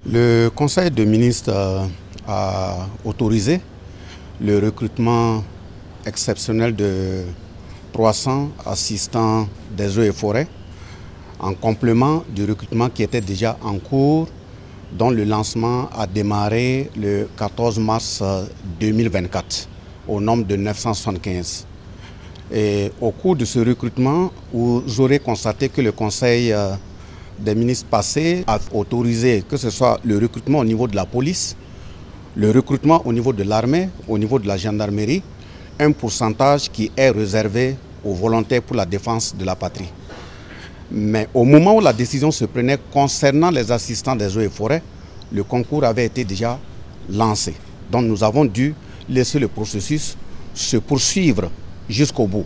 Le Conseil des ministres a autorisé le recrutement exceptionnel de 300 assistants des eaux et forêts en complément du recrutement qui était déjà en cours, dont le lancement a démarré le 14 mars 2024 au nombre de 975. Et au cours de ce recrutement, vous aurez constaté que le Conseil des ministres passés a autorisé que ce soit le recrutement au niveau de la police, le recrutement au niveau de l'armée, au niveau de la gendarmerie, un pourcentage qui est réservé aux volontaires pour la défense de la patrie. Mais au moment où la décision se prenait concernant les assistants des eaux et forêts, le concours avait été déjà lancé. Donc nous avons dû laisser le processus se poursuivre jusqu'au bout.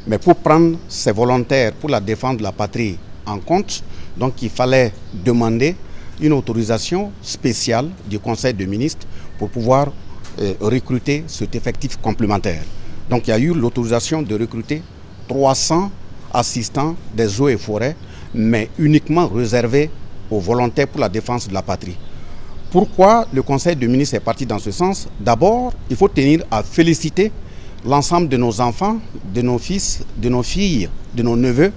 Mais pour prendre ces volontaires pour la défense de la patrie en compte, donc il fallait demander une autorisation spéciale du Conseil des ministres pour pouvoir recruter cet effectif complémentaire. Donc il y a eu l'autorisation de recruter 300 assistants des eaux et forêts, mais uniquement réservés aux volontaires pour la défense de la patrie. Pourquoi le Conseil des ministres est parti dans ce sens? D'abord, il faut tenir à féliciter l'ensemble de nos enfants, de nos fils, de nos filles, de nos neveux,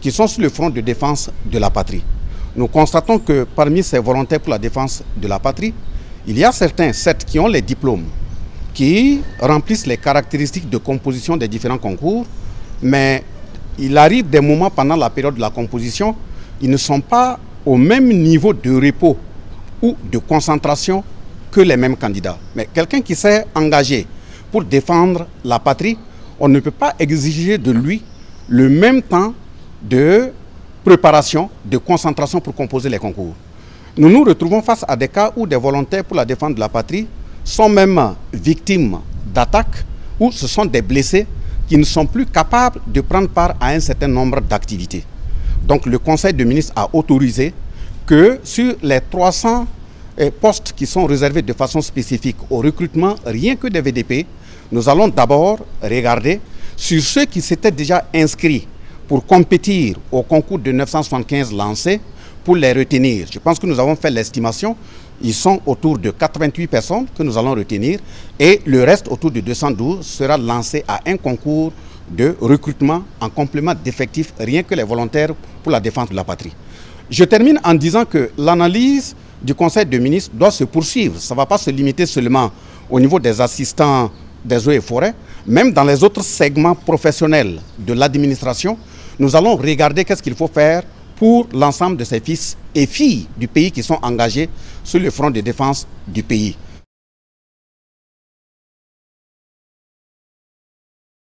qui sont sur le front de défense de la patrie. Nous constatons que parmi ces volontaires pour la défense de la patrie, il y a certains, certes, qui ont les diplômes, qui remplissent les caractéristiques de composition des différents concours, mais il arrive des moments pendant la période de la composition, ils ne sont pas au même niveau de repos ou de concentration que les mêmes candidats. Mais quelqu'un qui s'est engagé pour défendre la patrie, on ne peut pas exiger de lui le même temps de préparation, de concentration pour composer les concours. Nous nous retrouvons face à des cas où des volontaires pour la défense de la patrie sont même victimes d'attaques ou ce sont des blessés qui ne sont plus capables de prendre part à un certain nombre d'activités. Donc le Conseil des ministres a autorisé que sur les 300 postes qui sont réservés de façon spécifique au recrutement, rien que des VDP, nous allons d'abord regarder sur ceux qui s'étaient déjà inscrits pour compétir au concours de 975 lancés, pour les retenir. Je pense que nous avons fait l'estimation, ils sont autour de 88 personnes que nous allons retenir et le reste, autour de 212, sera lancé à un concours de recrutement en complément d'effectifs, rien que les volontaires pour la défense de la patrie. Je termine en disant que l'analyse du Conseil des ministres doit se poursuivre. Ça ne va pas se limiter seulement au niveau des assistants des eaux et forêts, même dans les autres segments professionnels de l'administration, nous allons regarder qu'est-ce qu'il faut faire pour l'ensemble de ces fils et filles du pays qui sont engagés sur le front de défense du pays.